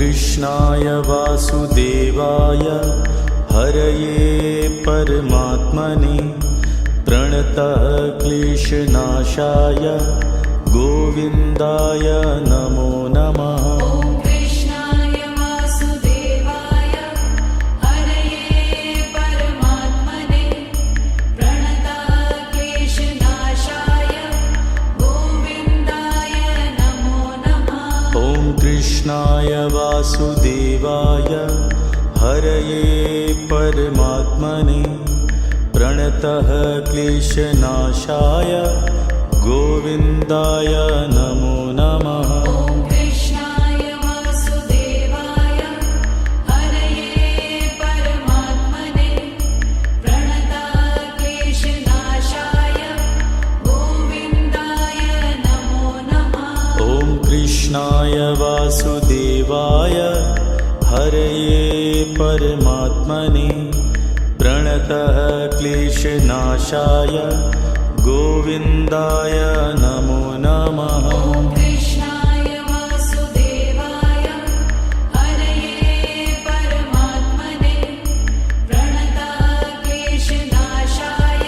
कृष्णाय वासुदेवाय हरये परमात्मने प्रणतः क्लेशनाशाय गोविन्दाय नमो नमः। कृष्णाय वासुदेवाय हरये परमात्मने प्रणतः क्लेशनाशाय गोविन्दाय नमो नमः। कृष्णाय वासुदेवाय हरये परमात्मने प्रणतः क्लेशनाशाय गोविन्दाय नमो नमः। कृष्णाय वासुदेवाय हरये परमात्मने प्रणतः क्लेशनाशाय गोविन्दाय नमो नमः। कृष्णाय वासुदेवाय हरये परमात्मने प्रणतः क्लेशनाशाय गोविन्दाय नमो नमः। कृष्णाय वासुदेवाय हरये परमात्मने प्रणतः क्लेशनाशाय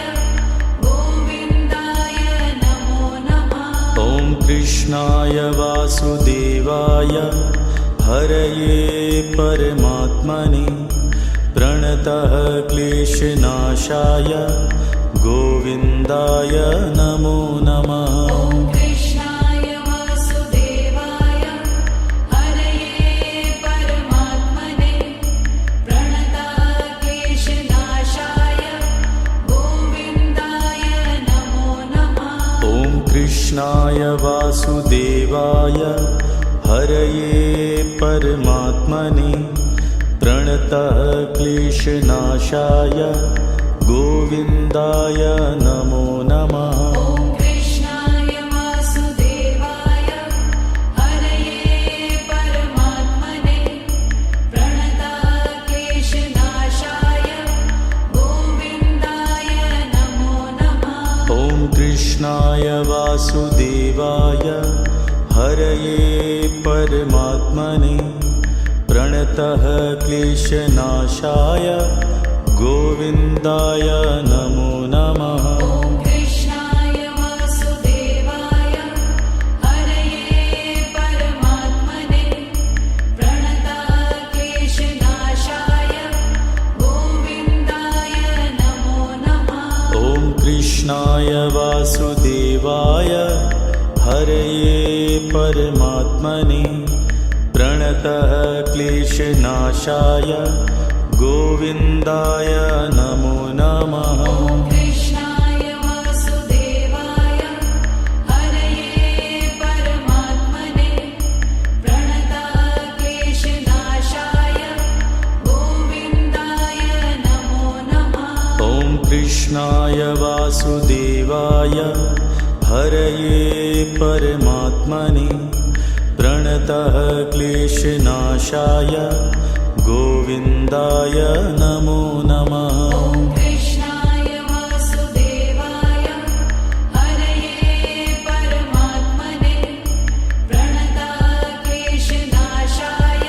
गोविन्दाय नमो नमः। कृष्णाय वासुदेवाय हरये परमात्मने प्रणतः क्लेशनाशाय गोविन्दाय नमो नमः। कृष्णाय वासुदेवाय हरये परमात्मने प्रणतः क्लेशनाशाय गोविन्दाय नमो नमः। कृष्णाय वासुदेवाय हरये परमात्मने प्रणतः क्लेशनाशाय गोविन्दाय नमो नमः। कृष्णाय वासुदेवाय हरये परमात्मने प्रणतः क्लेशनाशाय गोविन्दाय नमो नमः। कृष्णाय वासुदेवाय हरये परमात्मने प्रणतः क्लेशनाशाय गोविन्दाय नमो नमः। कृष्णाय वासुदेवाय हरये परमात्मने प्रणतः क्लेशनाशाय गोविन्दाय नमो नमः। कृष्णाय वासुदेवाय हरये परमात्मने प्रणतः क्लेशनाशाय गोविन्दाय नमो नमः। कृष्णाय वासुदेवाय हरये परमात्मने प्रणतः क्लेशनाशाय गोविन्दाय नमो नमः। कृष्णाय वासुदेवाय हरये परमात्मने प्रणतः क्लेशनाशाय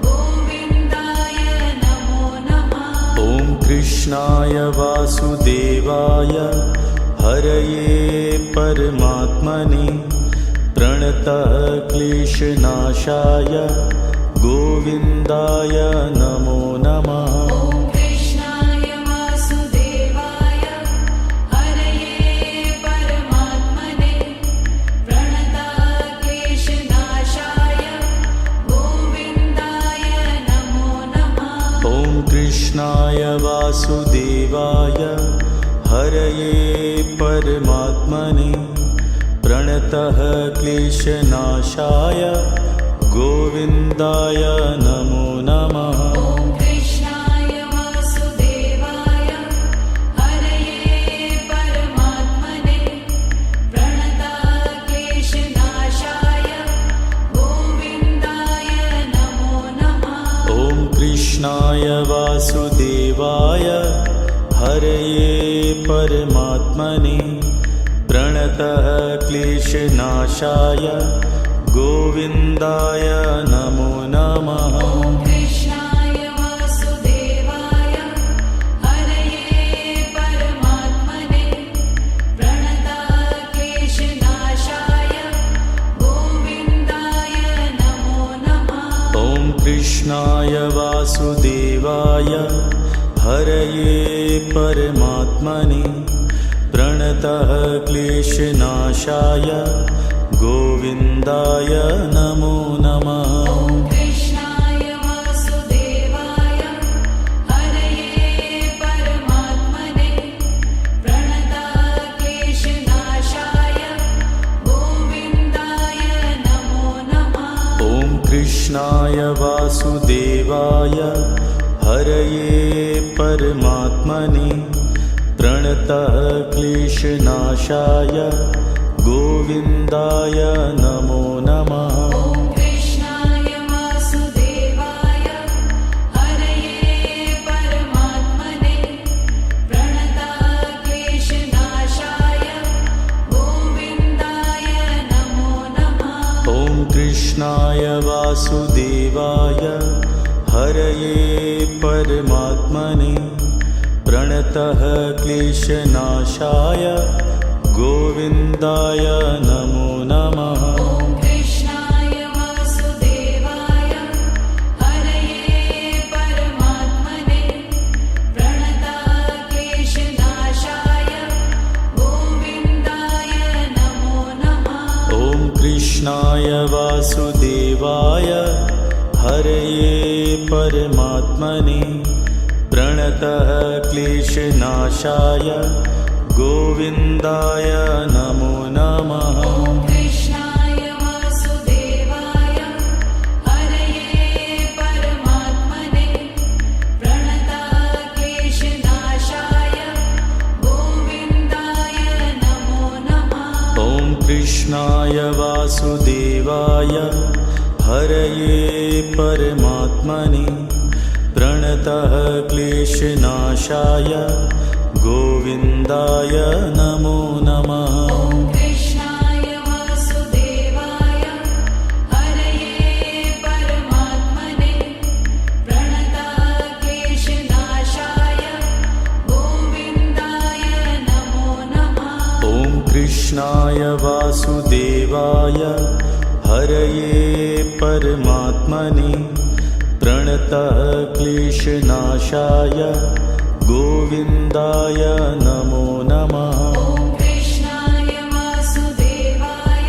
गोविन्दाय नमो नमः। कृष्णाय वासुदेवाय हरये परमात्मने प्रणतः क्लेशनाशाय गोविन्दाय नमो नमः। कृष्णाय वासुदेवाय हरये परमात्मने प्रणतः क्लेशनाशाय गोविन्दाय नमो नमः। कृष्णाय वासुदेवाय हरये परमात्मने प्रणतः क्लेशनाशाय गोविन्दाय नमो नमः। कृष्णाय वासुदेवाय हरये परमात्मने प्रणतः क्लेशनाशाय गोविन्दाय नमो नमः। कृष्णाय वासुदेवाय हरये परमात्मने प्रणतः क्लेशनाशाय गोविन्दाय नमो नमः। कृष्णाय वासुदेवाय हरये परमात्मने प्रणतः क्लेशनाशाय गोविन्दाय नमो नमः। कृष्णाय वासुदेवाय हरये परमात्मने प्रणतः क्लेशनाशाय गोविन्दाय नमो नमः। कृष्णाय वासुदेवाय हरये परमात्मने प्रणतः क्लेशनाशाय गोविन्दाय नमो नमः। कृष्णाय वासुदेवाय हरये परमात्मने प्रणतः क्लेशनाशाय गोविन्दाय नमो नमः। कृष्णाय वासुदेवाय हरये परमात्मने प्रणतः क्लेशनाशाय गोविन्दाय नमो नमः। कृष्णाय वासुदेवाय हरये परमात्मने प्रणतः क्लेशनाशाय गोविन्दाय नमो नमः। कृष्णाय वासुदेवाय हरये परमात्मने प्रणतः क्लेशनाशाय गोविन्दाय नमो नमः। कृष्णाय वासुदेवाय हरये परमात्मने प्रणतः क्लेशनाशाय गोविन्दाय नमो नमः। कृष्णाय वासुदेवाय हरये परमात्मने प्रणतः क्लेशनाशाय गोविन्दाय नमो नमः। कृष्णाय वासुदेवाय हरये परमात्मने प्रणतः क्लेशनाशाय गोविन्दाय नमो नमः। कृष्णाय वासुदेवाय हरये परमात्मने प्रणतः क्लेशनाशाय गोविन्दाय नमो नमः। कृष्णाय वासुदेवाय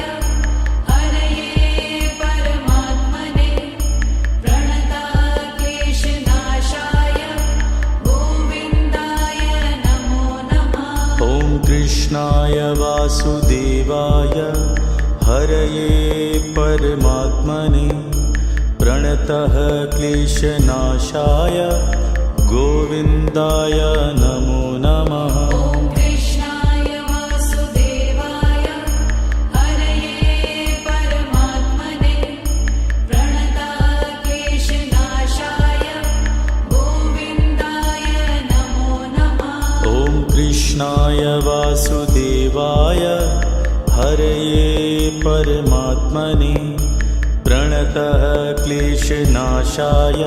हरये परमात्मने प्रणतः क्लेशनाशाय गोविन्दाय नमो नमः। कृष्णाय वासुदेवाय हरये परमात्मने प्रणतः क्लेशनाशाय गोविन्दाय नमो नमः। कृष्णाय वासुदेवाय हरये परमात्मने प्रणतः क्लेशनाशाय गोविन्दाय नमो नमः। कृष्णाय वासुदेवाय हरये परमात्मने प्रणतः क्लेशनाशाय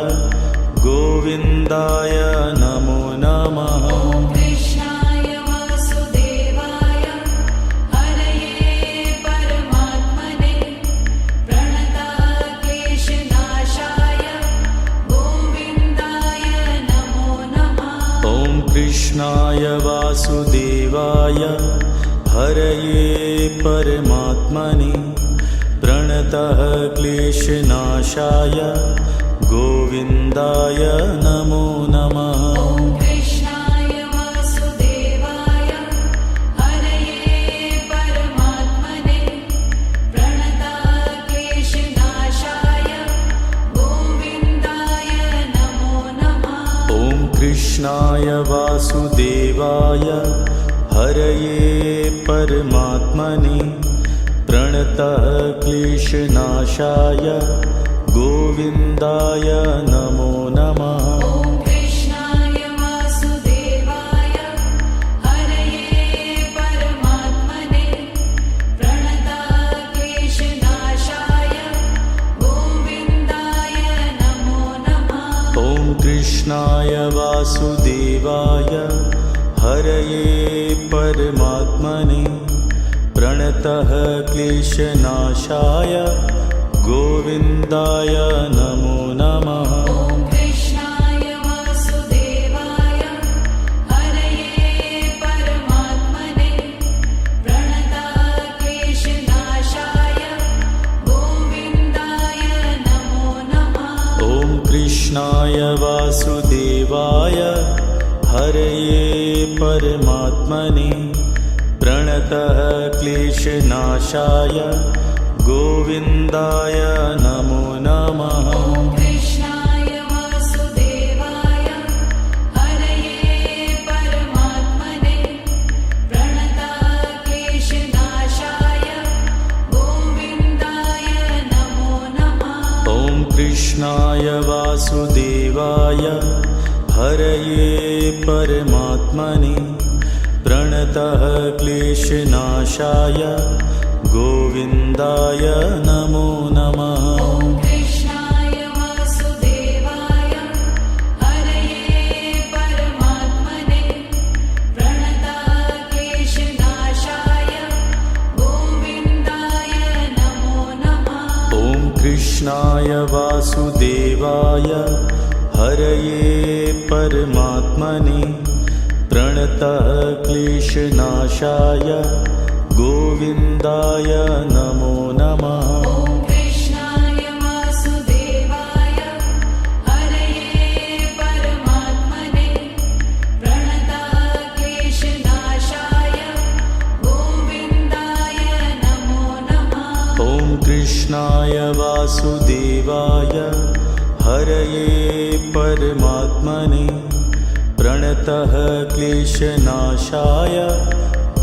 गोविन्दाय नमो नमः। कृष्णाय वासुदेवाय हरये परमात्मने प्रणतः क्लेशनाशाय गोविन्दाय नमो नमः। कृष्णाय वासुदेवाय हरये परमात्मने प्रणतः क्लेशनाशाय गोविन्दाय नमो नमः। कृष्णाय वासुदेवाय हरये परमात्मने प्रणतः क्लेशनाशाय गोविन्दाय नमो नमः। कृष्णाय वासुदेवाय हरये परमात्मने प्रणतः क्लेशनाशाय गोविन्दाय नमो नमः। कृष्णाय वासुदेवाय हरये परमात्मने प्रणतः क्लेशनाशाय गोविन्दाय नमो नमः। कृष्णाय वासुदेवाय हरये परमात्मने प्रणतः क्लेशनाशाय गोविन्दाय नमो नमः। कृष्णाय वासुदेवाय हरये परमात्मने प्रणतः क्लेशनाशाय गोविन्दाय नमो नमः। ॐ कृष्णाय वासुदेवाय हरये परमात्मने प्रणतः क्लेशनाशाय गोविन्दाय नमो नमः। ॐ कृष्णाय वासुदेवाय हरये परमात्मने प्रणतः क्लेशनाशाय गोविन्दाय नमो नमः। ॐ कृष्णाय वासुदेवाय हरये परमात्मने प्रणतः क्लेशनाशाय गोविन्दाय नमो नमः। ॐ कृष्णाय वासुदेवाय हरये परमात्मने प्रणतः क्लेशनाशाय गोविन्दाय नमो नमः। ॐ कृष्णाय वासुदेवाय हरये परमात्मने प्रणतः क्लेशनाशाय गोविन्दाय नमो नमः। ॐ कृष्णाय वासुदेवाय हरये परमात्मने प्रणतः क्लेशनाशाय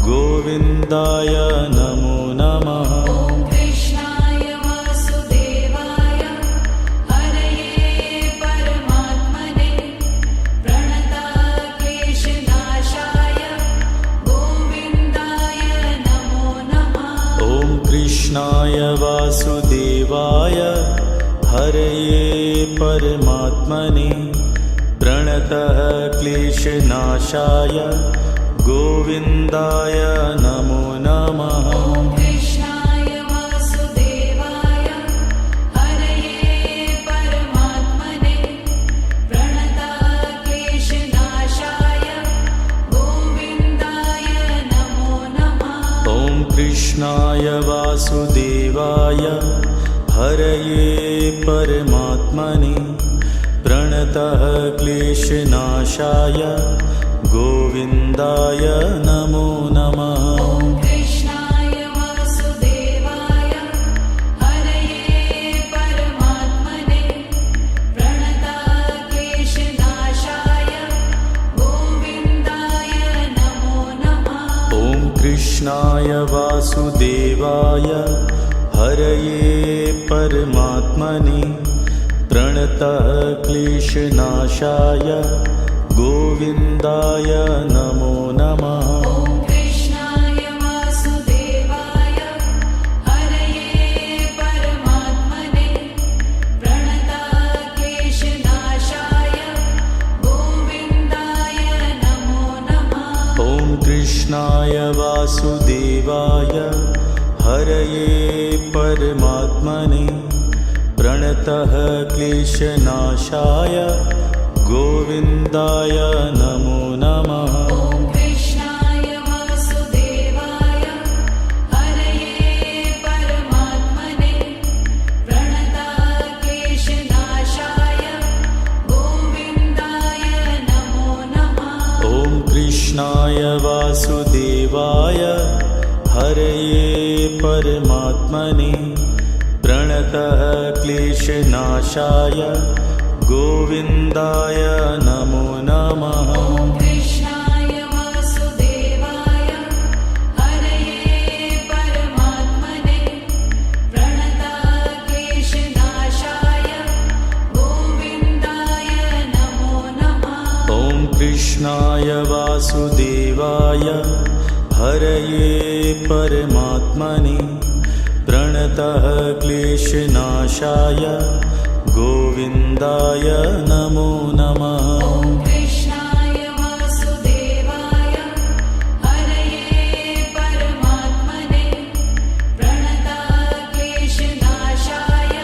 गोविन्दाय नमो नमः। ॐ कृष्णाय वासुदेवाय हरये परमात्मने प्रणतः क्लेशनाशाय गोविन्दाय नमो नमः। ॐ कृष्णाय वासुदेवाय हरये परमात्मने प्रणतः क्लेशनाशाय गोविन्दाय नमो नमः। ॐ कृष्णाय वासुदेवाय हरये परमात्मने प्रणतः क्लेशनाशाय गोविन्दाय नमो नमः। ॐ कृष्णाय वासुदेवाय हरये परमात्मने प्रणतः क्लेशनाशाय गोविन्दाय नमो नमः। ॐ कृष्णाय वासुदेवाय हरये परमात्मने प्रणतः क्लेशनाशाय गोविन्दाय नमो नमः। ॐ कृष्णाय वासुदेवाय हरये परमात्मने प्रणतः क्लेशनाशाय गोविन्दाय नमो नमः। ॐ कृष्णाय वासुदेवाय हरये परमात्मने प्रणतः क्लेशनाशाय गोविन्दाय नमो नमः। ॐ कृष्णाय वासुदेवाय हरये परमात्मने प्रणतः क्लेशनाशाय गोविन्दाय नमो नमः। ॐ कृष्णाय वासुदेवाय हरये परमात्मने प्रणतः क्लेशनाशाय गोविन्दाय नमो नमः। ॐ कृष्णाय वासुदेवाय हरये परमात्मने प्रणतः क्लेशनाशाय गोविन्दाय नमो नमः। ॐ कृष्णाय वासुदेवाय हरये परमात्मने प्रणतः क्लेशनाशाय गोविन्दाय नमो नमः। ॐ कृष्णाय वासुदेवाय हरये परमात्मने प्रणतः क्लेशनाशाय गोविन्दाय नमो नमः। ॐ कृष्णाय वासुदेवाय हरये परमात्मने प्रणतः क्लेशनाशाय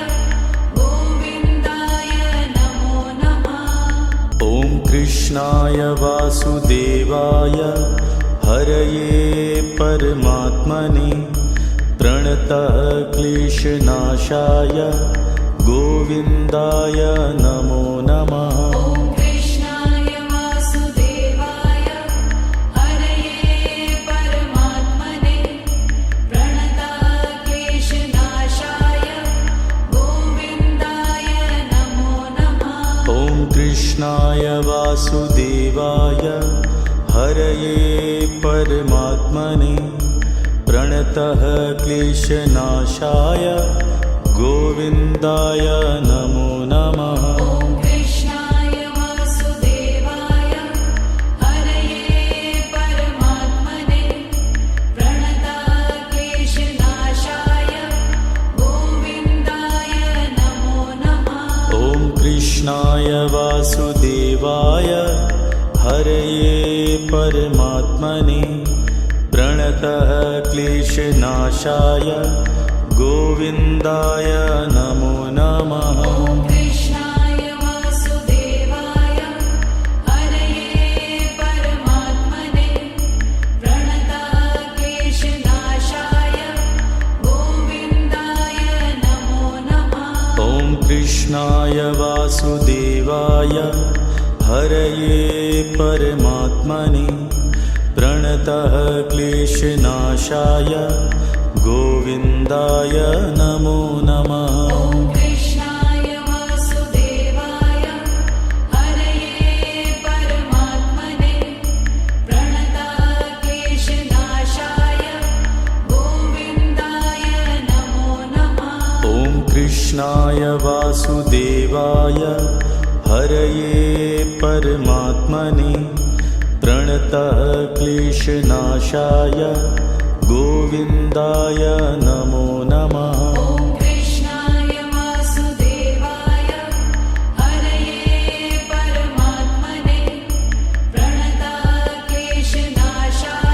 गोविन्दाय नमो नमः। ॐ कृष्णाय वासुदेवाय हरये परमात्मने प्रणतः क्लेशनाशाय गोविन्दाय नमो नमः। कृष्णाय वासुदेवाय हरये परमात्मने प्रणतः क्लेशनाशाय गोविन्दाय नमो नमः। ॐ कृष्णाय वासुदेवाय हरये परमात्मने प्रणतः क्लेशनाशाय गोविन्दाय नमो नमः। ॐ कृष्णाय वासुदेवाय हरये परमात्मने प्रणतः क्लेशनाशाय गोविन्दाय नमो नमः। ॐ कृष्णाय वासुदेवाय हरये परमात्मने प्रणतः क्लेशनाशाय गोविन्दाय नमो नमः। ॐ कृष्णाय वासुदेवाय हरये परमात्मने प्रणतः क्लेशनाशाय गोविन्दाय नमो नमः। ॐ कृष्णाय वासुदेवाय हरये परमात्मने प्रणतः क्लेशनाशाय गोविन्दाय नमो नमः। ॐ कृष्णाय वासुदेवाय हरये परमात्मने प्रणतः क्लेशनाशाय गोविन्दाय नमो नमः। ॐ कृष्णाय वासुदेवाय हरये परमात्मने प्रणतः क्लेशनाशाय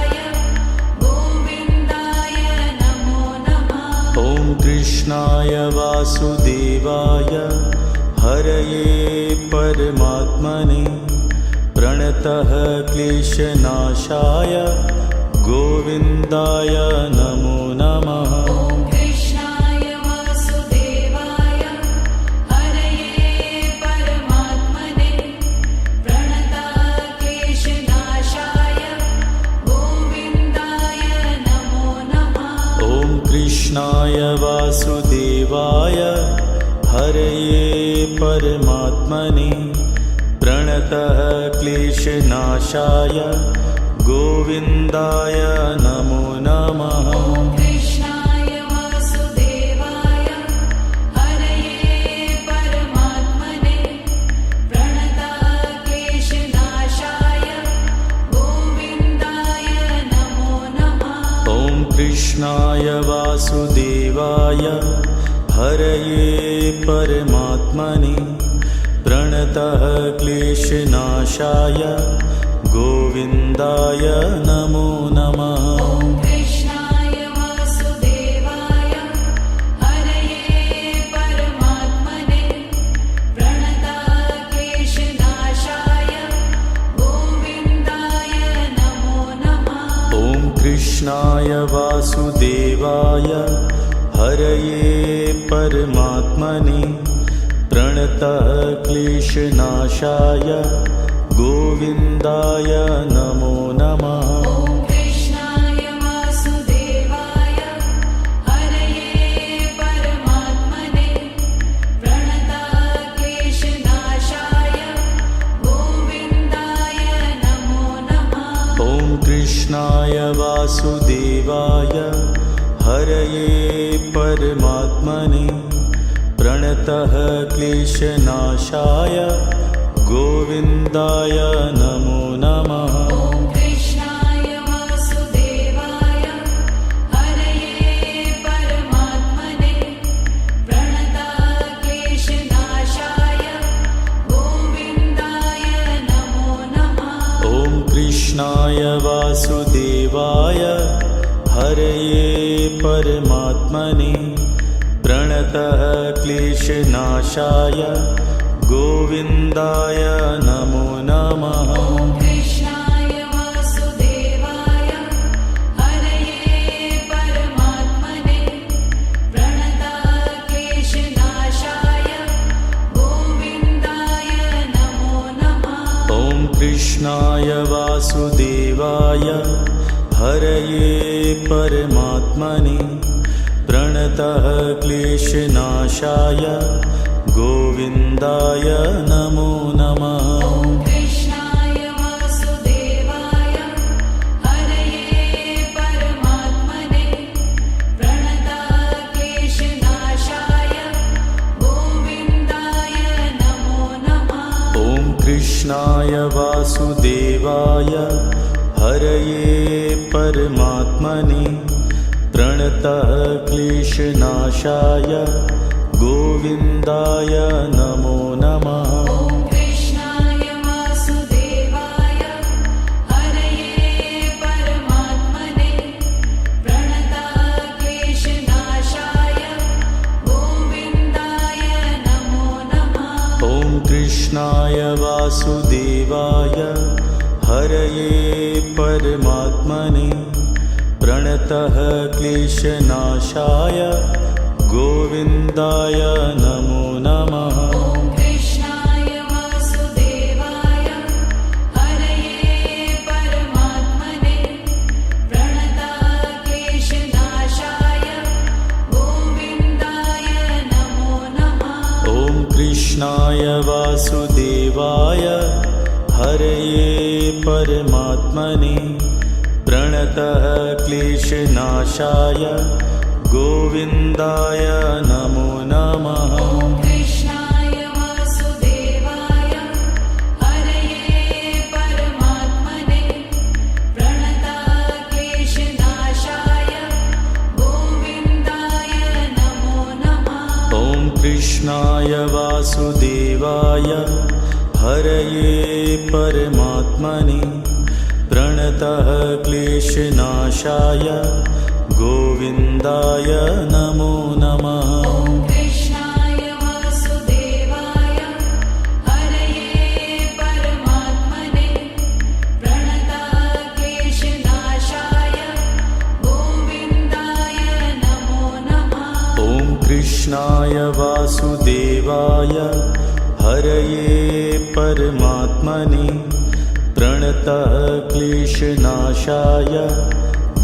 गोविन्दाय नमो नमः। ॐ कृष्णाय वासुदेवाय हरये परमात्मने प्रणतः क्लेशनाशाय गोविन्दाय नमो नमः। ॐ कृष्णाय वासुदेवाय हरये परमात्मने प्रणतः क्लेशनाशाय गोविन्दाय नमो नमः। ॐ कृष्णाय वासुदेवाय हरये परमात्मने प्रणतः क्लेशनाशाय गोविन्दाय नमो नमः। ॐ कृष्णाय वासुदेवाय हरये परमात्मने प्रणतः क्लेशनाशाय गोविन्दाय नमो नमः। ॐ कृष्णाय वासुदेवाय हरये परमात्मने प्रणतः क्लेशनाशाय गोविन्दाय नमो नमः। ॐ कृष्णाय वासुदेवाय हरये परमात्मने प्रणतः क्लेशनाशाय गोविन्दाय नमो नमः। ॐ कृष्णाय वासुदेवाय हरये परमात्मने प्रणतः क्लेशनाशाय गोविन्दाय नमो नमः। ॐ कृष्णाय वासुदेवाय हरये परमात्मने प्रणतः क्लेशनाशाय गोविन्दाय नमो नमः। ॐ कृष्णाय वासुदेवाय हरये परमात्मने प्रणतः क्लेशनाशाय गोविन्दाय नमो नमः। ॐ कृष्णाय वासुदेवाय हरये परमात्मने प्रणतः क्लेशनाशाय गोविन्दाय नमो नमः। ॐ कृष्णाय वासुदेवाय हरये परमात्मने प्रणतः क्लेशनाशाय गोविन्दाय नमो नमः। ॐ कृष्णाय वासुदेवाय हरये परमात्मने प्रणतः क्लेशनाशाय गोविन्दाय नमो नमः। ॐ कृष्णाय वासुदेवाय हरये परमात्मने प्रणतः क्लेशनाशाय गोविन्दाय नमो नमः। कृष्णाय वासुदेवाय हरये परमात्मने प्रणतः क्लेशनाशाय गोविन्दाय नमो नमः। ॐ कृष्णाय वासुदेवाय हरये परमात्मने प्रणतः क्लेशनाशाय गोविन्दाय नमो नमः। ॐ कृष्णाय वासुदेवाय हरये परमात्मने प्रणतः क्लेशनाशाय गोविन्दाय नमो नमः। ॐ कृष्णाय वासुदेवाय हरये परमात्मने प्रणतः क्लेशनाशाय गोविन्दाय नमो नमः। ॐ कृष्णाय वासुदेवाय हरये परमात्मने प्रणतः क्लेशनाशाय गोविन्दाय नमो नमः। ॐ कृष्णाय वासुदेवाय हरये परमात्मने प्रणतः क्लेशनाशाय गोविन्दाय नमो नमः। ॐ कृष्णाय वासुदेवाय हरये परमात्मने प्रणतः क्लेशनाशाय गोविन्दाय नमो नमः। ॐ कृष्णाय वासुदेवाय हरये परमात्मने प्रणतः क्लेशनाशाय गोविन्दाय नमो नमः। ॐ कृष्णाय वासुदेवाय हरये परमात्मने प्रणतः क्लेशनाशाय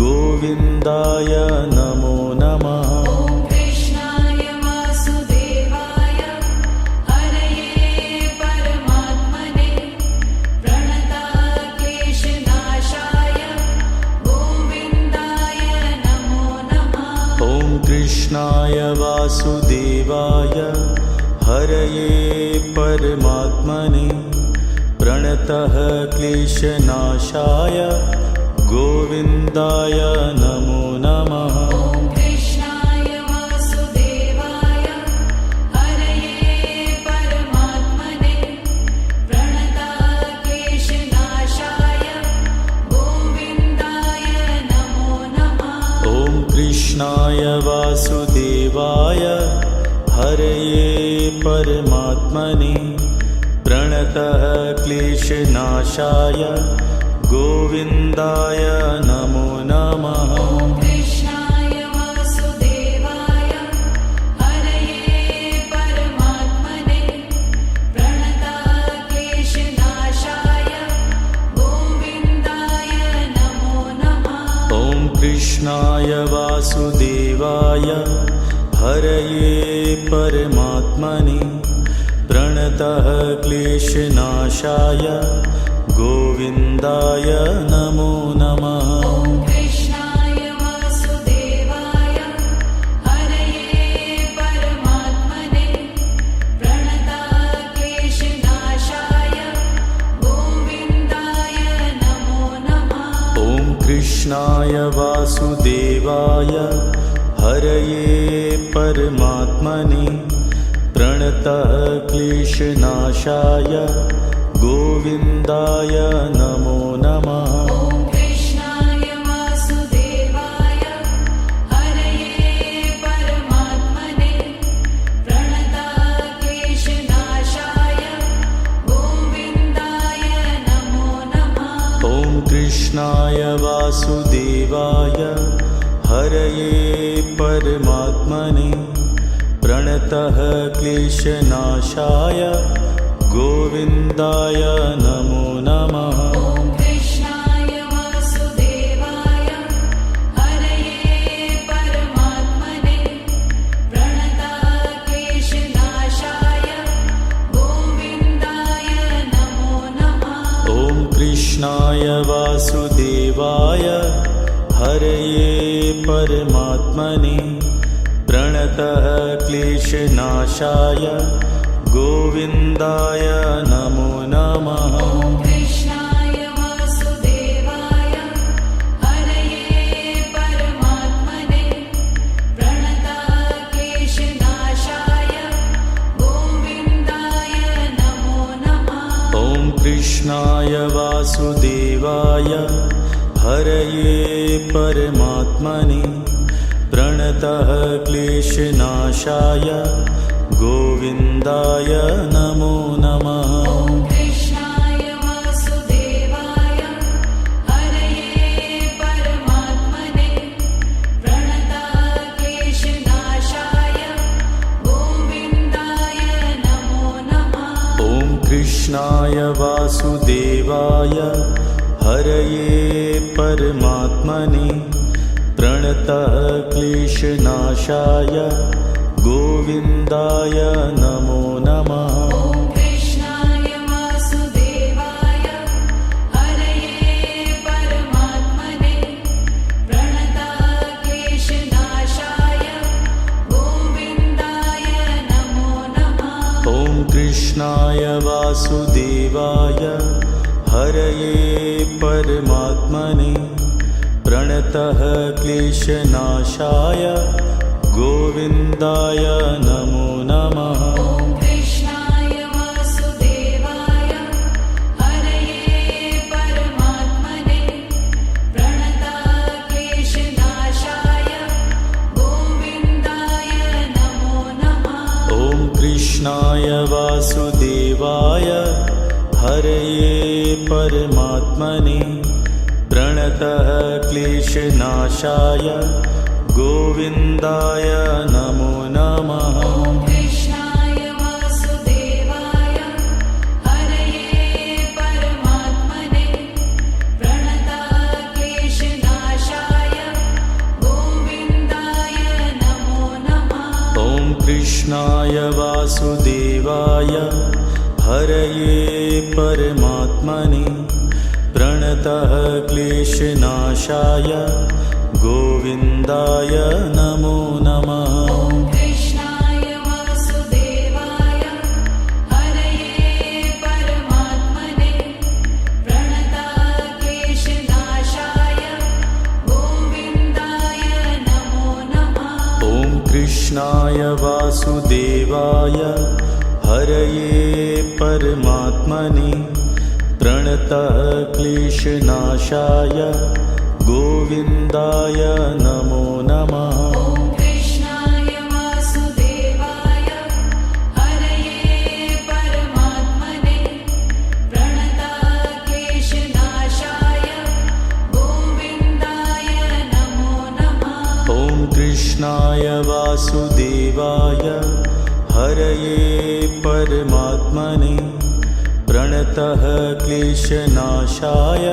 गोविन्दाय नमो नमः। ॐ कृष्णाय वासुदेवाय हरये परमात्मने प्रणतः क्लेशनाशाय गोविन्दाय नमो नमः। ॐ कृष्णाय वासुदेवाय हरये परमात्मने प्रणतः क्लेशनाशाय गोविन्दाय नमो नमः। ॐ कृष्णाय वासुदेवाय हरये परमात्मने प्रणतः क्लेशनाशाय गोविन्दाय नमो नमः। ॐ कृष्णाय वासुदेवाय हरये परमात्मने प्रणतः क्लेशनाशाय गोविन्दाय नमो नमः। ॐ कृष्णाय वासुदेवाय हरये परमात्मने प्रणतः क्लेशनाशाय गोविन्दाय नमो नमः। ॐ कृष्णाय वासुदेवाय हरये परमात्मने प्रणतः क्लेशनाशाय गोविन्दाय नमो नमः। ॐ कृष्णाय वासुदेवाय हरये परमात्मने प्रणतः क्लेशनाशाय गोविन्दाय नमो नमः। ॐ कृष्णाय वासुदेवाय हरये परमात्मने प्रणतः क्लेशनाशाय गोविन्दाय नमो नमः। ॐ कृष्णाय वासुदेवाय हरये परमात्मने प्रणतः क्लेशनाशाय गोविन्दाय नमो नमः। ॐ कृष्णाय वासुदेवाय हरये परमात्मने प्रणतः क्लेशनाशाय गोविन्दाय नमो नमः। ॐ कृष्णाय वासुदेवाय हरये परमात्मने प्रणतः क्लेशनाशाय गोविन्दाय नमो नमः। ॐ कृष्णाय वासुदेवाय हरये परमात्मने प्रणतः क्लेशनाशाय गोविन्दाय नमो नमः। नमः। ॐ कृष्णाय वासुदेवाय हरये परमात्मने प्रणतक्लेशनाशाय गोविन्दाय नमो नमः। ॐ कृष्णाय वासुदेवाय हरये परमात्मने प्रणतः क्लेशनाशाय गोविन्दाय नमो नमः। ॐ कृष्णाय वासुदेवाय हरये परमात्मने प्रणतक्लेशनाशाय गोविन्दाय नमो नमः। ॐ कृष्णाय वासुदेवाय हरये परमात्मने प्रणतः क्लेशनाशाय गोविन्दाय नमो नमः। ॐ कृष्णाय वासुदेवाय हरये परमात्मने प्रणतक्लेशनाशाय गोविन्दाय नमो नमः। ॐ कृष्णाय वासुदेवाय हरये परमात्मने प्रणतः क्लेशनाशाय गोविन्दाय नमो नमः। ॐ कृष्णाय वासुदेवाय हरये परमात्मने प्रणतक्लेशनाशाय गोविन्दाय नमो नमः। ॐ कृष्णाय वासुदेवाय हरये परमात्मने प्रणतः क्लेशनाशाय गोविन्दाय नमो नमः। ॐ कृष्णाय वासुदेवाय हरये परमात्मने प्रणतक्लेशनाशाय गोविन्दाय नमो नमः। ॐ कृष्णाय वासुदेवाय हरये परमात्मने प्रणतः क्लेशनाशाय गोविन्दाय नमो नमः। ॐ कृष्णाय वासुदेवाय हरये परमात्मने प्रणतक्लेशनाशाय गोविन्दाय नमो नमः। ॐ कृष्णाय वासुदेवाय हरये परमात्मने प्रणतः क्लेशनाशाय गोविन्दाय नमो नमः। ॐ कृष्णाय वासुदेवाय हरये परमात्मने प्रणतक्लेशनाशाय गोविन्दाय नमो नमः। ॐ कृष्णाय वासुदेवाय हरये परमात्मने प्रणतः क्लेशनाशाय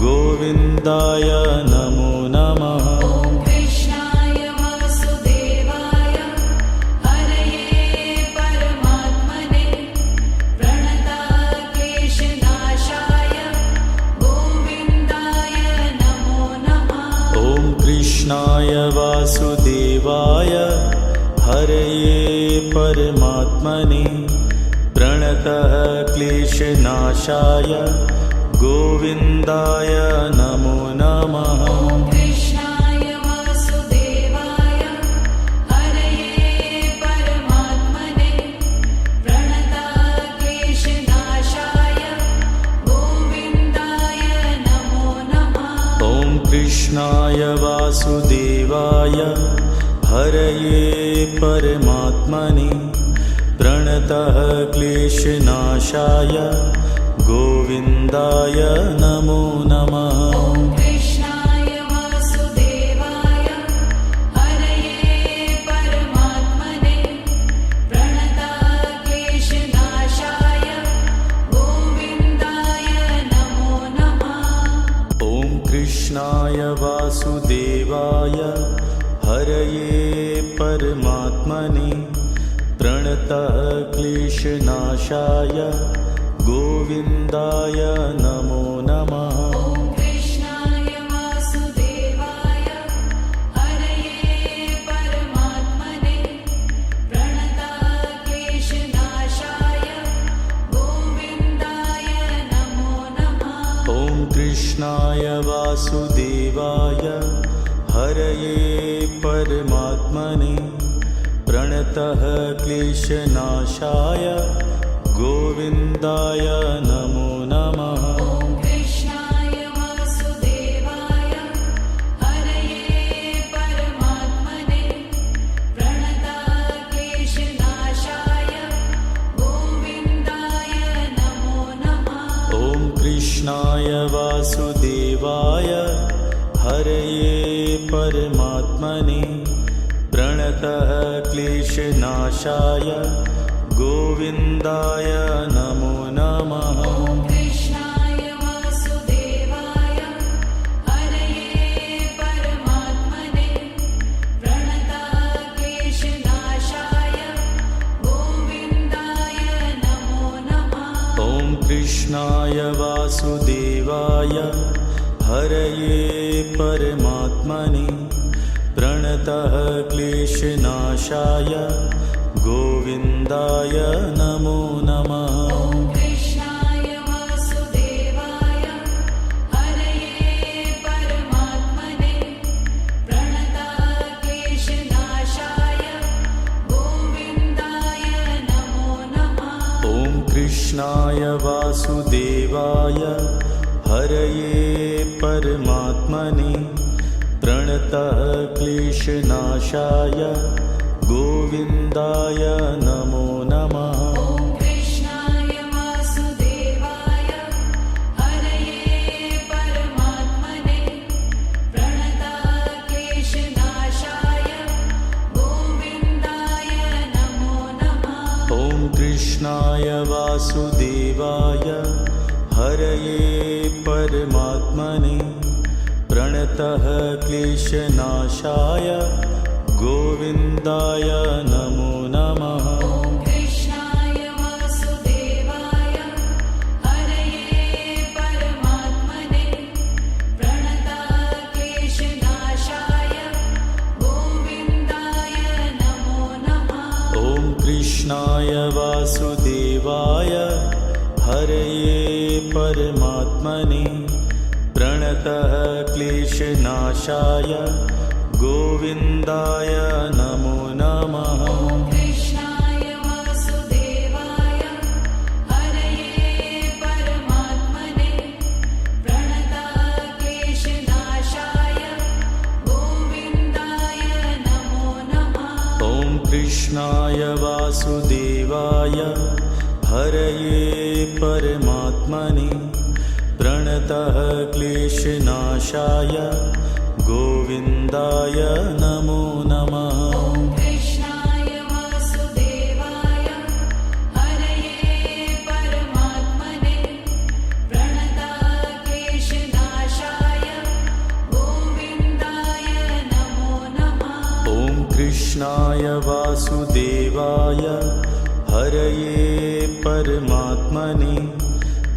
गोविन्दाय नमो नमः। ॐ कृष्णाय वासुदेवाय हरये परमात्मने प्रणतक्लेशनाशाय गोविन्दाय नमो नमः। ॐ कृष्णाय वासुदेवाय हरये परमात्मने प्रणतः क्लेशनाशाय गोविन्दाय नमो नमः। ॐ कृष्णाय वासुदेवाय हरये परमात्मने प्रणतक्लेशनाशाय गोविन्दाय नमो नमः। ॐ कृष्णाय वासुदेवाय हरये परमात्मने प्रणतः क्लेशनाशाय गोविन्दाय नमो नमः। ॐ कृष्णाय वासुदेवाय हरये परमात्मने प्रणतक्लेशनाशाय गोविन्दाय नमो नमः। ॐ कृष्णाय वासुदेवाय हरये परमात्मने प्रणतः क्लेशनाशाय गोविन्दाय नमो नमः। ॐ कृष्णाय वासुदेवाय हरये परमात्मने प्रणतक्लेशनाशाय गोविन्दाय कृष्णाय वासुदेवाय हरये परमात्मने प्रणतः क्लेशनाशाय गोविन्दाय नमो नमः। ॐ कृष्णाय वासुदेवाय हरये परमात्मने प्रणतः क्लेशनाशाय गोविन्दाय नमो नमः। ॐ कृष्णाय वासुदेवाय हरये परमात्मने प्रणतः क्लेशनाशाय गोविन्दाय नमो नमः। ॐ कृष्णाय वासुदेवाय हरये परमात्मने प्रणतः क्लेशनाशाय गोविन्दाय नमो नमः। ॐ कृष्णाय वासुदेवाय हरये परमात्मने प्रणतः क्लेशनाशाय गोविन्दाय नमो नमः। ॐ कृष्णाय वासुदेवाय हरये परमात्मने प्रणतः क्लेशनाशाय गोविन्दाय नमो नमः। ॐ कृष्णाय वासुदेवाय हरये परमात्मने प्रणतः क्लेशनाशाय गोविन्दाय नमो नमः। ॐ कृष्णाय वासुदेवाय हरये परमात्मने प्रणतः क्लेशनाशाय गोविन्दाय नमो नमः। ॐ कृष्णाय वासुदेवाय हरये परमात्मने प्रणतः क्लेशनाशाय गोविन्दाय नमो नमः। ॐ कृष्णाय वासुदेवाय हरये परमात्मने प्रणतः क्लेशनाशाय गोविन्दाय नमो नमः। ॐ कृष्णाय वासुदेवाय हरये परमात्मने प्रणतः क्लेशनाशाय गोविन्दाय नमो नमः। ॐ कृष्णाय वासुदेवाय हरये परमात्मने प्रणतः क्लेशनाशाय गोविन्दाय नमो नमः। ॐ कृष्णाय वासुदेवाय हरये परमात्मने प्रणतः क्लेशनाशाय गोविन्दाय नमो नमः। ॐ कृष्णाय वासुदेवाय हरये परमात्मने प्रणतः क्लेशनाशाय गोविन्दाय नमो नमः। ॐ कृष्णाय वासुदेवाय हरये परमात्मने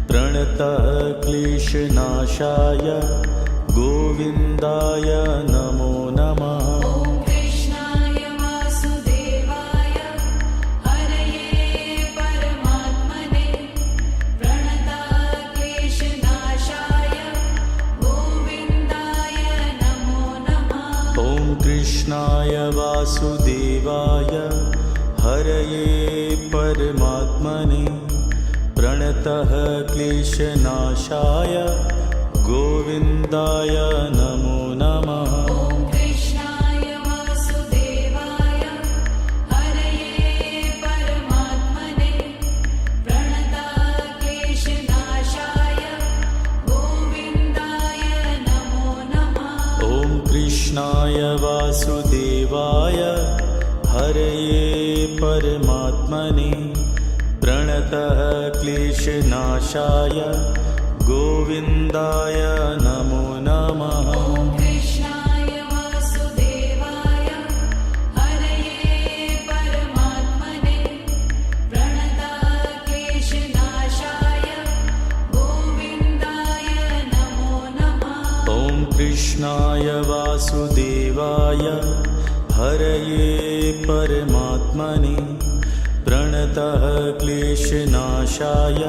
प्रणतः क्लेशनाशाय गोविन्दाय नमो नमः। ॐ कृष्णाय वासुदेवाय हरये परमात्मने प्रणतः क्लेशनाशाय गोविन्दाय नमो नमः। ॐ कृष्णाय वासुदेवाय हरये परमात्मने प्रणतः क्लेशनाशाय गोविन्दाय नमो नमः। ॐ कृष्णाय वासुदेवाय हरये परमात्मने प्रणतः क्लेशनाशाय गोविन्दाय नमो नमः। ॐ कृष्णाय वासुदेवाय हरये परमात्मने प्रणतः क्लेशनाशाय गोविन्दाय नमो नमः। ॐ कृष्णाय वासुदेवाय हरये परमात्मने प्रणतः क्लेशनाशाय गोविन्दाय नमो नमः। ॐ कृष्णाय वासुदेवाय हरये परमात्मने प्रणतः क्लेशनाशाय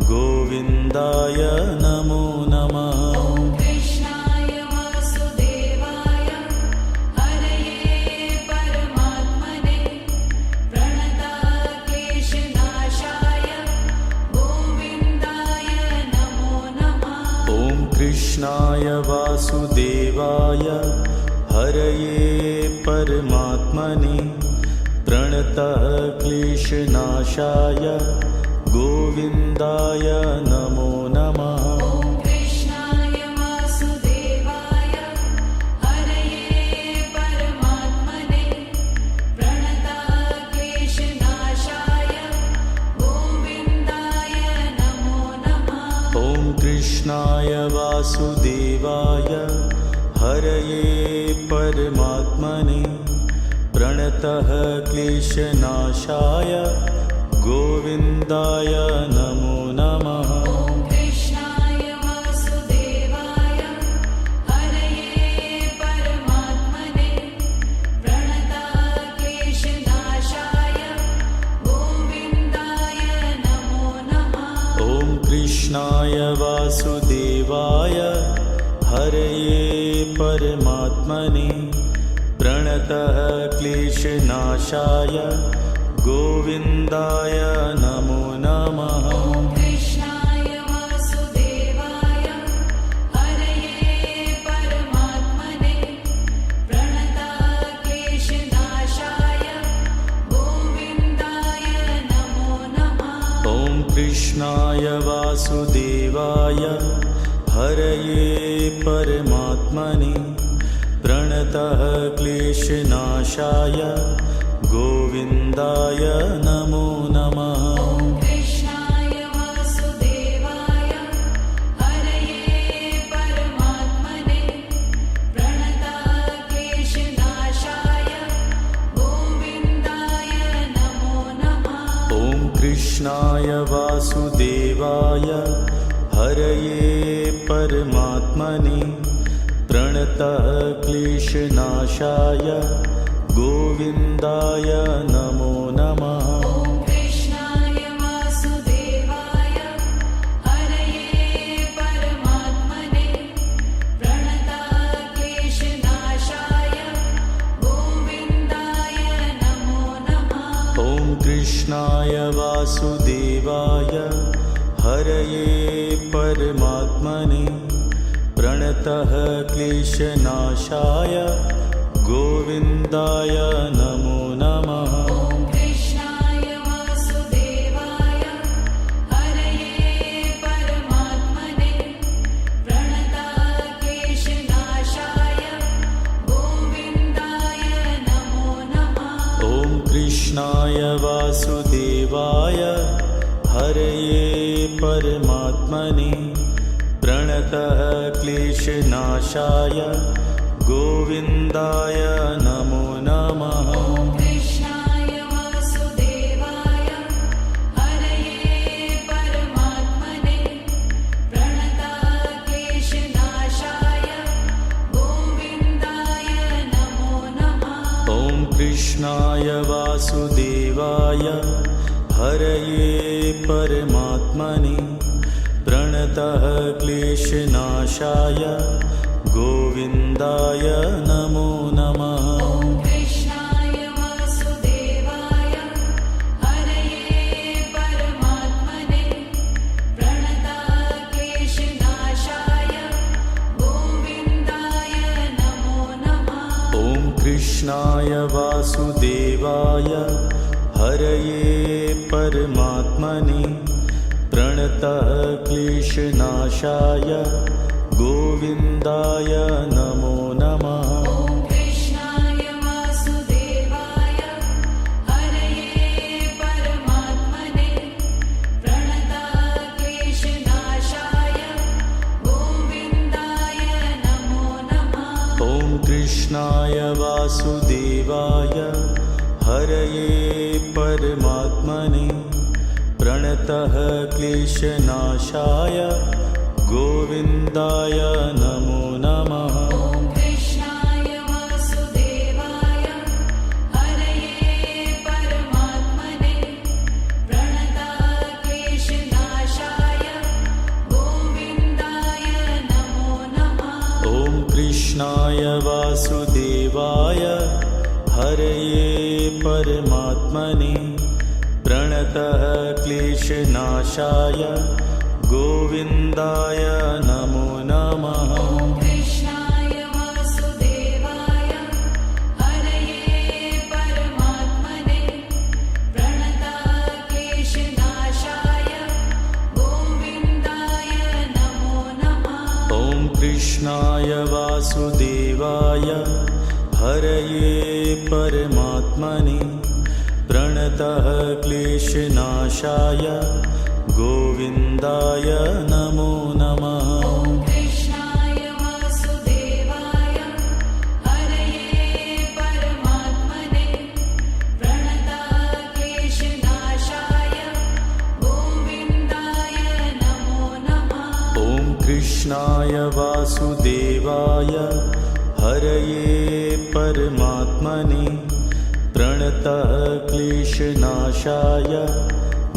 गोविन्दाय नमो नमः। ॐ कृष्णाय वासुदेवाय हरये परमात्मने प्रणतक्लेशनाशाय गोविन्दाय नमो नमः। ॐ कृष्णाय वासुदेवाय हरये परमात्मने प्रणतः क्लेशनाशाय गोविन्दाय नमो नमः। ॐ कृष्णाय वासुदेवाय हरये परमात्मने प्रणतक्लेशनाशाय गोविन्दाय नमो नमः। ॐ कृष्णाय वासुदेवाय हरये परमात्मने प्रणतः क्लेशनाशाय गोविन्दाय नमो नमः। ॐ कृष्णाय वासुदेवाय हरये परमात्मने प्रणतक्लेशनाशाय गोविन्दाय नमो नमः। ॐ कृष्णाय वासुदेवाय हरये परमात्मने प्रणतः क्लेशनाशाय गोविन्दाय नमो नमः। ॐ कृष्णाय वासुदेवाय हरये परमात्मने प्रणतक्लेशनाशाय गोविन्दाय नमो नमः। ॐ कृष्णाय वासुदेवाय हरये परमात्मने प्रणतः क्लेशनाशाय गोविन्दाय नमो नमः। ॐ कृष्णाय वासुदेवाय हरये परमात्मने प्रणतक्लेशनाशाय गोविन्दाय नमो नमः। ॐ कृष्णाय वासुदेवाय हरये परमात्मने प्रणतः क्लेशनाशाय गोविन्दाय नमो नमः। ॐ कृष्णाय वासुदेवाय हरये परमात्मने प्रणतक्लेशनाशाय गोविन्दाय नमो नमः। ॐ कृष्णाय वासुदेवाय हरये परमात्मने प्रणतः क्लेशनाशाय गोविन्दाय नमो नमः। ॐ कृष्णाय वासुदेवाय हरये परमात्मने प्रणतक्लेशनाशाय गोविन्दाय नमो नमः। ॐ कृष्णाय वासुदेवाय हरये परमात्मने प्रणतः क्लेशनाशाय गोविन्दाय नमो नमः। ॐ कृष्णाय वासुदेवाय हरये परमात्मने प्रणतक्लेशनाशाय गोविन्दाय नमो नमः। ॐ कृष्णाय वासुदेवाय हरये परमात्मने प्रणतः क्लेशनाशाय गोविन्दाय नमो नमः। ॐ कृष्णाय वासुदेवाय हरये परमात्मने प्रणतक्लेशनाशाय गोविन्दाय नमो नमः। ॐ कृष्णाय वासुदेवाय हरये परमात्मने प्रणतः क्लेशनाशाय गोविन्दाय नमो नमः। ॐ कृष्णाय वासुदेवाय हरये परमात्मने प्रणतक्लेशनाशाय गोविन्दाय नमो नमः। ॐ कृष्णाय वासुदेवाय हरये परमात्मने प्रणतः क्लेशनाशाय गोविन्दाय नमो नमः। ॐ कृष्णाय वासुदेवाय हरये परमात्मने प्रणतक्लेशनाशाय कृष्णाय वासुदेवाय हरये परमात्मने प्रणतः क्लेशनाशाय गोविन्दाय नमो नमः। ॐ कृष्णाय वासुदेवाय हरये परमात्मने प्रणतः क्लेशनाशाय गोविन्दाय नमो नमः। ॐ कृष्णाय वासुदेवाय हरये परमात्मने प्रणतः क्लेशनाशाय गोविन्दाय नमो नमः। ॐ कृष्णाय वासुदेवाय हरये परमात्मने प्रणतः क्लेशनाशाय गोविन्दाय नमो नमः। ॐ कृष्णाय वासुदेवाय हरये परमात्मने प्रणतः क्लेशनाशाय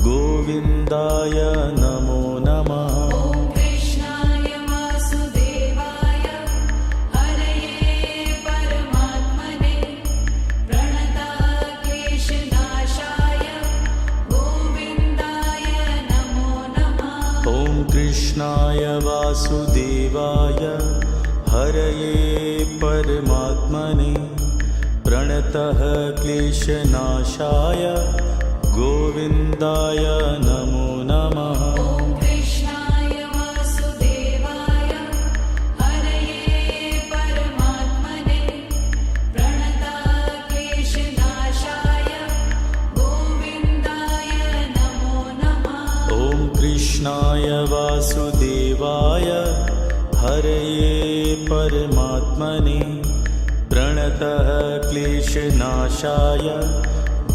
गोविन्दाय नमो नमः। ॐ कृष्णाय वासुदेवाय हरये परमात्मने प्रणतः क्लेशनाशाय गोविन्दाय नमो नमः। ॐ कृष्णाय वासुदेवाय हरये परमात्मने प्रणतः क्लेशनाशाय गोविन्दाय नमो नमः। ॐ कृष्णाय वासुदेवाय हरये परमात्मने प्रणतः क्लेशनाशाय गोविन्दाय नमो नमः। ॐ कृष्णाय वासुदेवाय हरये परमात्मने प्रणतः क्लेशनाशाय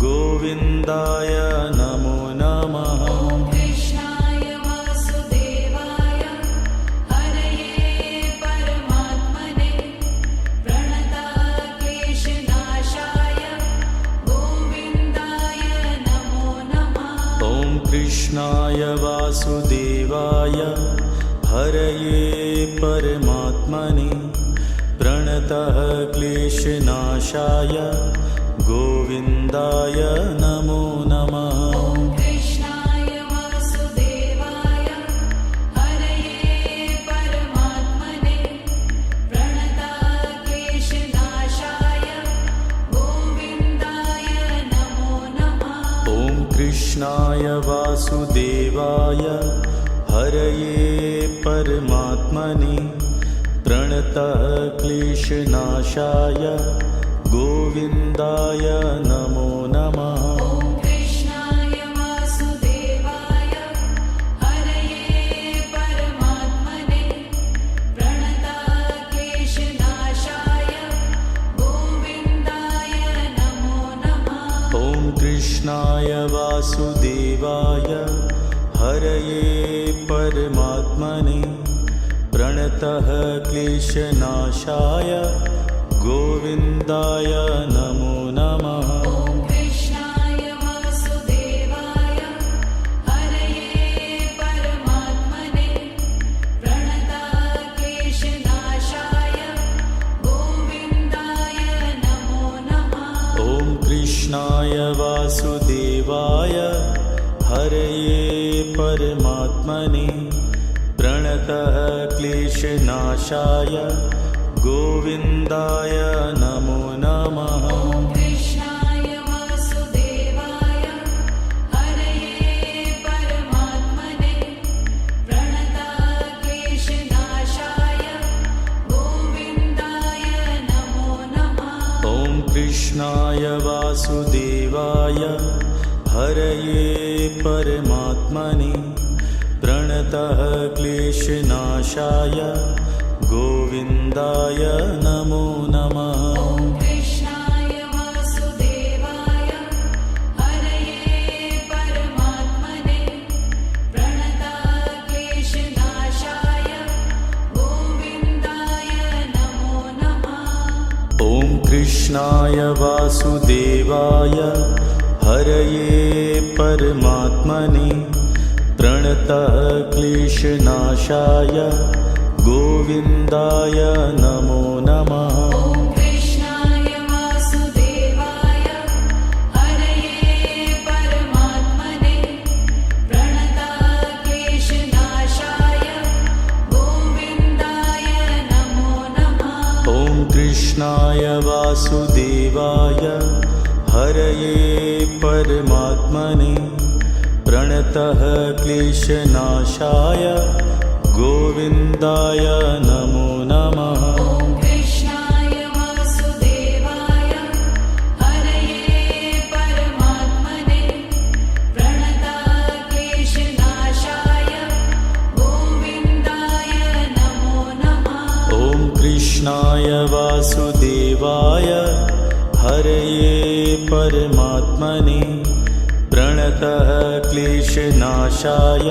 गोविन्दाय नमो नमः। ॐ कृष्णाय वासुदेवाय हरये परमात्मने प्रणतः क्लेशनाशाय गोविन्दाय नमो नमः। ॐ कृष्णाय वासुदेवाय हरये परमात्मने प्रणतः क्लेशनाशाय गोविन्दाय नमो नमः। ॐ कृष्णाय वासुदेवाय हरये परमात्मने प्रणतः क्लेशनाशाय गोविन्दाय नमो नमः। ॐ कृष्णाय वासुदेवाय हरये परमात्मने प्रणतः क्लेशनाशाय गोविन्दाय नमो नमः। ॐ कृष्णाय वासुदेवाय हरये परमात्मने प्रणतः क्लेशनाशाय गोविन्दाय नमो नमः। ॐ कृष्णाय वासुदेवाय हरये परमात्मने प्रणतः क्लेशनाशाय गोविन्दाय नमो नमः। ॐ कृष्णाय वासुदेवाय हरये परमात्मने प्रणतः क्लेशनाशाय गोविन्दाय नमो नमः। ॐ कृष्णाय वासुदेवाय हरये परमात्मने प्रणतः क्लेशनाशाय गोविन्दाय नमो नमः। ॐ कृष्णाय वासुदेवाय हरये परमात्मने प्रणतः क्लेशनाशाय गोविन्दाय नमो नमः। ॐ कृष्णाय वासुदेवाय हरये परमात्मने प्रणतः क्लेशनाशाय गोविन्दाय नमो नमः। ॐ कृष्णाय वासुदेवाय हरये परमात्मने प्रणतः क्लेशनाशाय गोविन्दाय नमो नमः। ॐ कृष्णाय वासुदेवाय हरये परमात्मने प्रणतः क्लेशनाशाय गोविन्दाय नमो नमः। ॐ कृष्णाय वासुदेवाय हरये परमात्मने प्रणतक्लेशनाशाय गोविन्दाय नमो नमः। ॐ कृष्णाय वासुदेवाय हरये परमात्मने प्रणतः क्लेशनाशाय गोविन्दाय नमो नमः। ॐ कृष्णाय वासुदेवाय हरये परमात्मने प्रणतक्लेशनाशाय गोविन्दाय नमो नमः। ॐ कृष्णाय वासुदेवाय हरये परमात्मने प्रणतः क्लेशनाशाय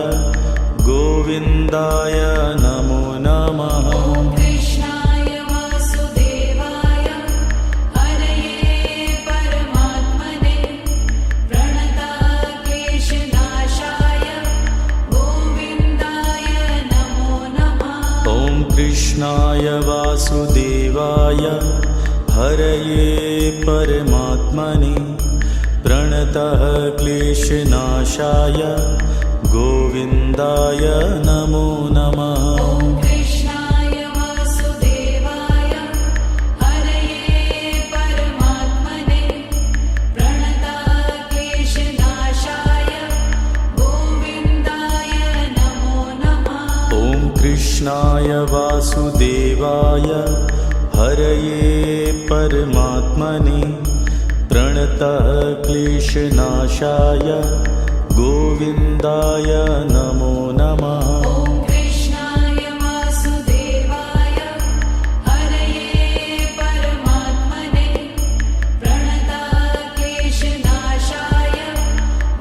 गोविन्दाय नमो नमः। ॐ कृष्णाय वासुदेवाय हरये परमात्मने प्रणतक्लेशनाशाय गोविन्दाय नमो नमः। ॐ कृष्णाय वासुदेवाय हरये परमात्मने प्रणतः क्लेशनाशाय गोविन्दाय नमो नमः। ॐ कृष्णाय वासुदेवाय हरये परमात्मने प्रणतक्लेशनाशाय गोविन्दाय नमो नमः। ॐ कृष्णाय वासुदेवाय हरये परमात्मने प्रणतः क्लेशनाशाय गोविन्दाय नमो नमः। ॐ कृष्णाय वासुदेवाय हरये परमात्मने प्रणतक्लेशनाशाय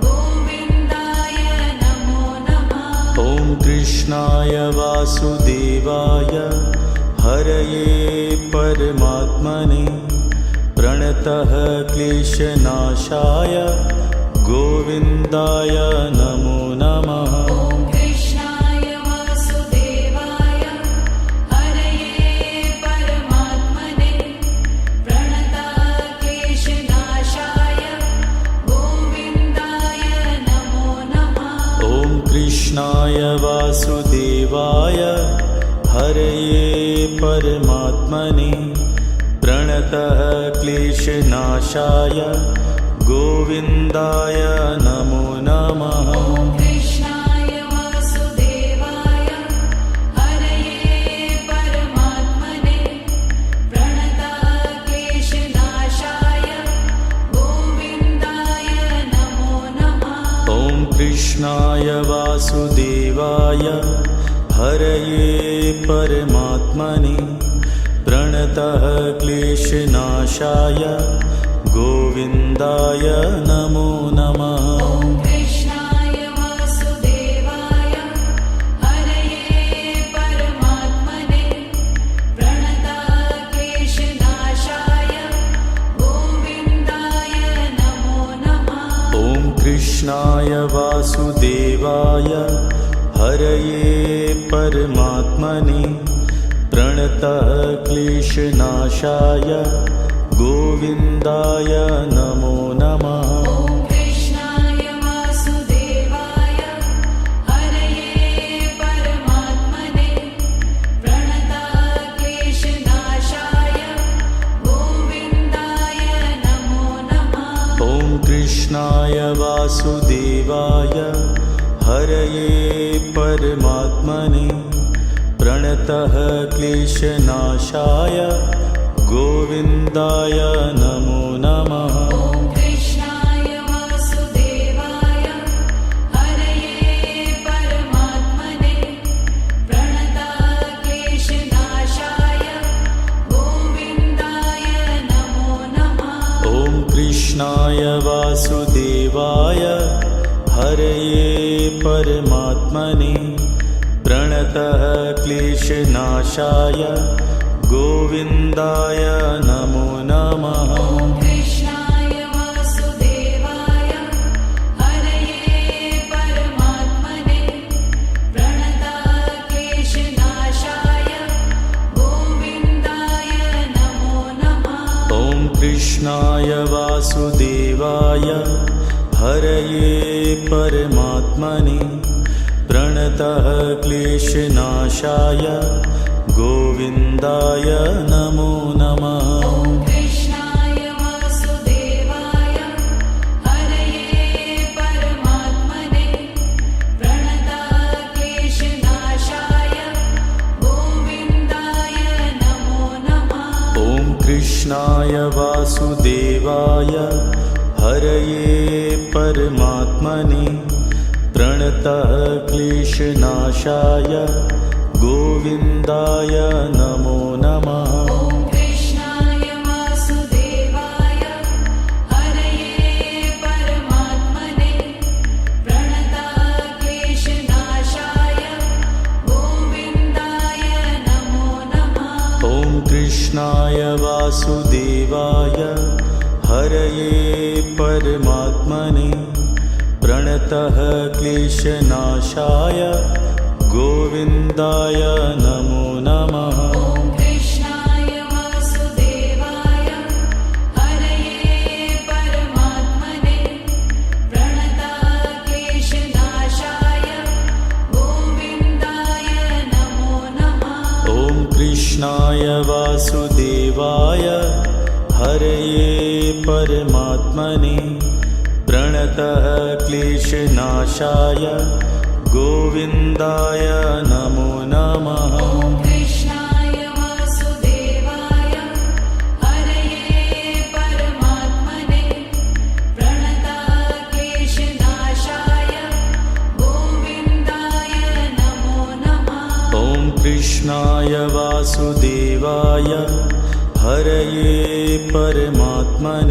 गोविन्दाय नमो नमः। ॐ कृष्णाय वासुदेवाय हरये परमात्मने प्रणतः क्लेशनाशाय गोविन्दाय नमो नमः। ॐ कृष्णाय वासुदेवाय हरये परमात्मने प्रणतक्लेशनाशाय गोविन्दाय नमो नमः। ॐ कृष्णाय वासुदेवाय हरये परमात्मने प्रणतः क्लेशनाशाय गोविन्दाय नमो नमः। ॐ कृष्णाय वासुदेवाय हरये परमात्मने प्रणतक्लेशनाशाय गोविन्दाय नमो नमः। ॐ कृष्णाय वासुदेवाय हरये परमात्मने प्रणतः क्लेशनाशाय गोविन्दाय नमो नमः। ॐ कृष्णाय वासुदेवाय हरये परमात्मने प्रणतक्लेशनाशाय गोविन्दाय नमो नमः। ॐ कृष्णाय वासुदेवाय हरये परमात्मने प्रणतः क्लेशनाशाय गोविन्दाय नमो नमः। ॐ कृष्णाय वासुदेवाय हरये परमात्मने प्रणतक्लेशनाशाय गोविन्दाय नमो नमः। ॐ कृष्णाय वासुदेवाय हरये परमात्मने प्रणतः क्लेशनाशाय गोविन्दाय नमो नमः। ॐ कृष्णाय वासुदेवाय हरये परमात्मने प्रणतक्लेशनाशाय गोविन्दाय नमो नमः। ॐ कृष्णाय वासुदेवाय हरये परमात्मने प्रणतः क्लेशनाशाय गोविन्दाय नमो नमः। ॐ कृष्णाय वासुदेवाय हरये परमात्मने प्रणतक्लेशनाशाय वासुदेवाय हरये परमात्मने प्रणतः क्लेशनाशाय गोविन्दाय नमो नमः। ॐ कृष्णाय वासुदेवाय हरये परमात्मने प्रणतः क्लेशनाशाय गोविन्दाय नमो नमः। ॐ कृष्णाय वासुदेवाय हरये परमात्मने प्रणतः क्लेशनाशाय गोविन्दाय नमो नमः। ॐ कृष्णाय वासुदेवाय हरये परमात्मने प्रणतः क्लेशनाशाय गोविन्दाय नमो नमः। ॐ कृष्णाय वासुदेवाय हरये परमात्मने प्रणतः क्लेशनाशाय गोविन्दाय नमो नमः। ॐ कृष्णाय वासुदेवाय हरये परमात्मने प्रणतः क्लेशनाशाय गोविन्दाय नमो नमः। ॐ कृष्णाय वासुदेवाय हरये परमात्मने प्रणतः क्लेशनाशाय गोविन्दाय नमो नमः। ॐ कृष्णाय वासुदेवाय हरये परमात्मने प्रणतः क्लेशनाशाय गोविन्दाय नमो नमः। ॐ कृष्णाय वासुदेवाय हरये परमात्मने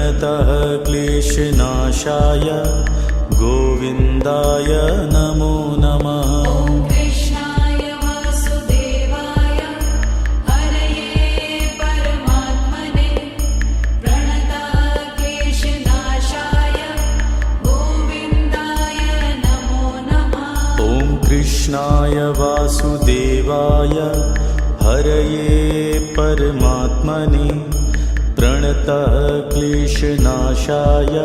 प्रणतः क्लेशनाशाय गोविन्दाय नमो नमः। ॐ कृष्णाय वासुदेवाय हरये परमात्मने प्रणतः क्लेशनाशाय गोविन्दाय नमो नमः। ॐ कृष्णाय वासुदेवाय हरये परमात्मने प्रणतः क्लेशनाशाय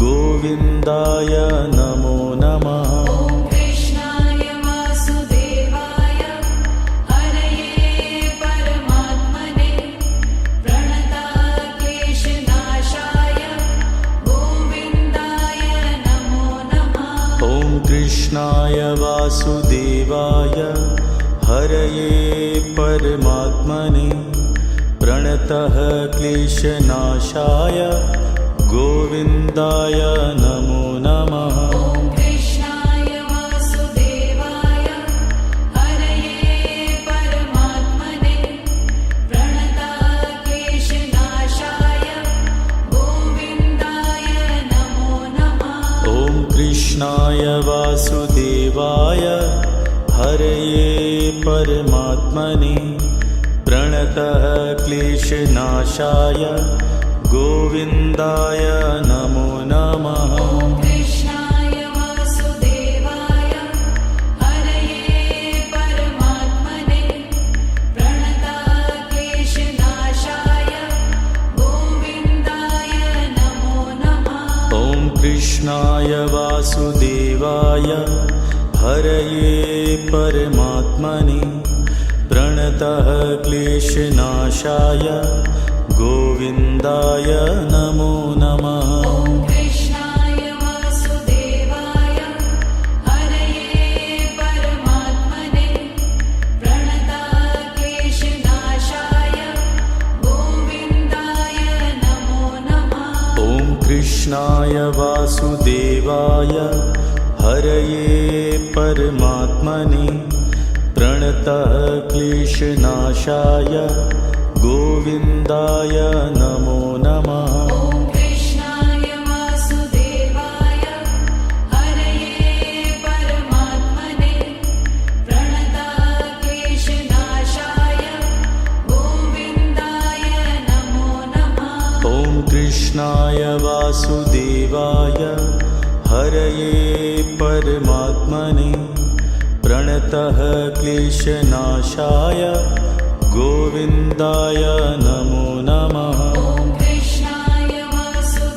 गोविन्दाय नमो नमः। ॐ कृष्णाय वासुदेवाय हरये परमात्मने प्रणतः क्लेशनाशाय गोविन्दाय नमो नमः। ॐ कृष्णाय वासुदेवाय हरये परमात्मने प्रणतः क्लेशनाशाय गोविन्दाय नमो नमः। ॐ कृष्णाय वासुदेवाय हरये परमात्मने प्रणतः क्लेशनाशाय गोविन्दाय नमो नमः। ॐ कृष्णाय वासुदेवाय हरये परमात्मने प्रणतः क्लेशनाशाय गोविन्दाय नमो नमः। ॐ कृष्णाय वासुदेवाय हरये परमात्मने प्रणतः क्लेशनाशाय गोविन्दाय नमो नमः। ॐ कृष्णाय वासुदेवाय हरये परमात्मने प्रणतः क्लेशनाशाय गोविन्दाय नमो नमः। ॐ कृष्णाय वासुदेवाय हरये परमात्मने प्रणतः क्लेशनाशाय गोविन्दाय नमो नमः। ॐ कृष्णाय वासुदेवाय हरये परमात्मने प्रणतः क्लेशनाशाय गोविन्दाय नमो नमः। ॐ कृष्णाय वासुदेवाय हरये परमात्मने प्रणतः क्लेशनाशाय गोविन्दाय नमो नमः। ॐ कृष्णाय वासुदेवाय हरये परमात्मने प्रणतः क्लेशनाशाय गोविन्दाय नमो नमः। ॐ कृष्णाय वासुदेवाय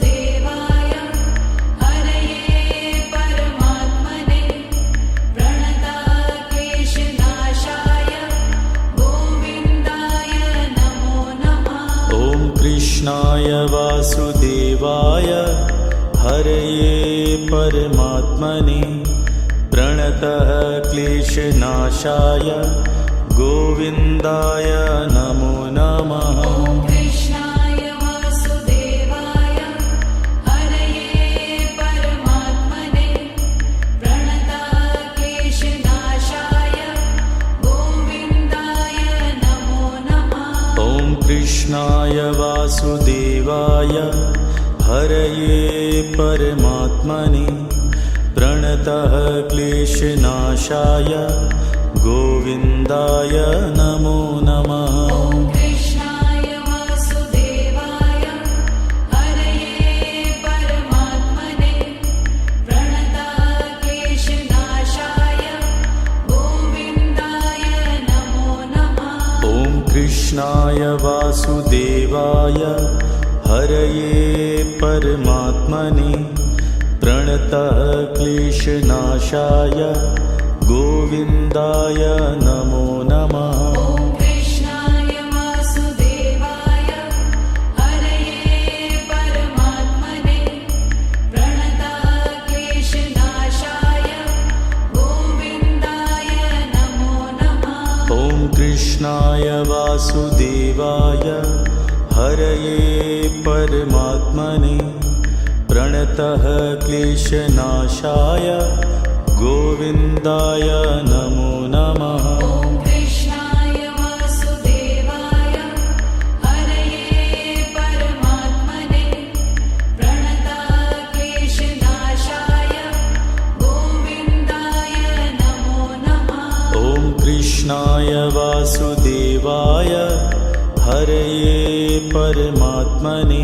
हरये परमात्मने प्रणतः क्लेशनाशाय गोविन्दाय नमो नमः। ॐ कृष्णाय वासुदेवाय हरये परमात्मने प्रणतः क्लेशनाशाय गोविन्दाय नमो नमः। ॐ कृष्णाय वासुदेवाय हरये परमात्मने प्रणतः क्लेशनाशाय गोविन्दाय नमो नमः। ॐ कृष्णाय वासुदेवाय हरये परमात्मने प्रणतः क्लेशनाशाय गोविन्दाय नमो नमः। ॐ कृष्णाय वासुदेवाय हरये परमात्मने प्रणतः क्लेशनाशाय गोविन्दाय नमो नमः। ॐ कृष्णाय वासुदेवाय हरये परमात्मने प्रणतः क्लेशनाशाय गोविन्दाय नमो नमः। ॐ कृष्णाय वासुदेवाय हरये परमात्मने प्रणतः क्लेशनाशाय गोविन्दाय नमो नमः। ॐ कृष्णाय वासुदेवाय हरये परमात्मने प्रणतः क्लेशनाशाय गोविन्दाय नमो नमः। ॐ कृष्णाय वासुदेवाय हरये परमात्मने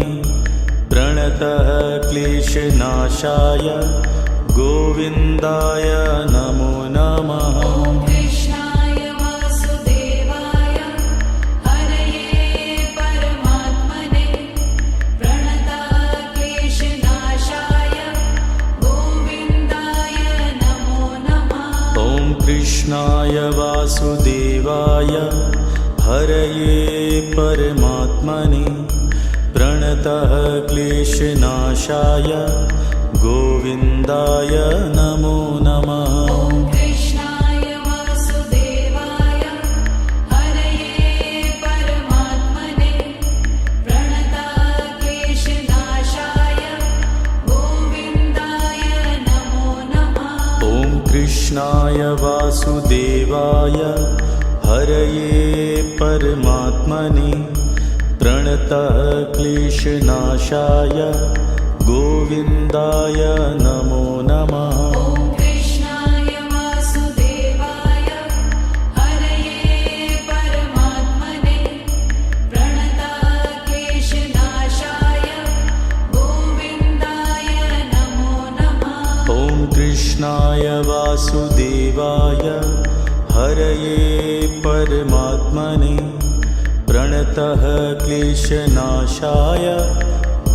प्रणतः क्लेशनाशाय गोविन्दाय नमो नमः। ॐ कृष्णाय वासुदेवाय हरये परमात्मने प्रणतः क्लेशनाशाय गोविन्दाय नमो नमः। ॐ कृष्णाय वासुदेवाय हरये परमात्मने प्रणतः क्लेशनाशाय गोविन्दाय नमो नमः। ॐ कृष्णाय वासुदेवाय हरये परमात्मने प्रणतः क्लेशनाशाय गोविन्दाय नमो नमः। ॐ कृष्णाय वासुदेवाय हरये परमात्मने प्रणतः क्लेशनाशाय गोविन्दाय नमो नमः। ॐ कृष्णाय वासुदेवाय हरये परमात्मने प्रणतः क्लेशनाशाय गोविन्दाय नमो नमः। ॐ कृष्णाय वासुदेवाय हरये परमात्मने प्रणतः क्लेशनाशाय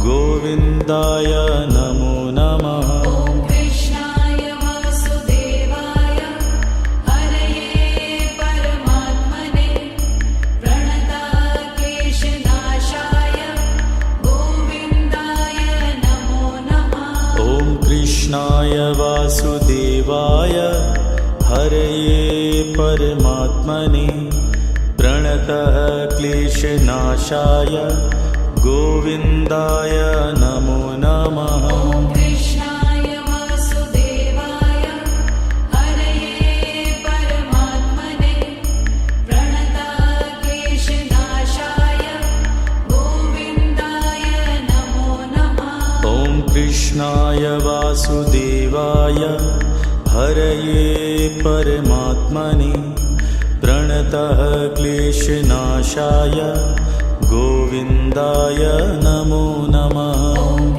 गोविन्दाय नमो नमः। ॐ कृष्णाय वासुदेवाय हरये परमात्मने प्रणतः क्लेशनाशाय गोविन्दाय नमो नमः। ॐ कृष्णाय वासुदेवाय हरये परमात्मने प्रणतः क्लेशनाशाय गोविन्दाय नमो नमः। ॐ कृष्णाय वासुदेवाय हरये परमात्मने प्रणतः क्लेशनाशाय गोविन्दाय नमो नमः। ॐ कृष्णाय वासुदेवाय हरये परमात्मने प्रणतः क्लेशनाशाय गोविन्दाय नमो नमः। ॐ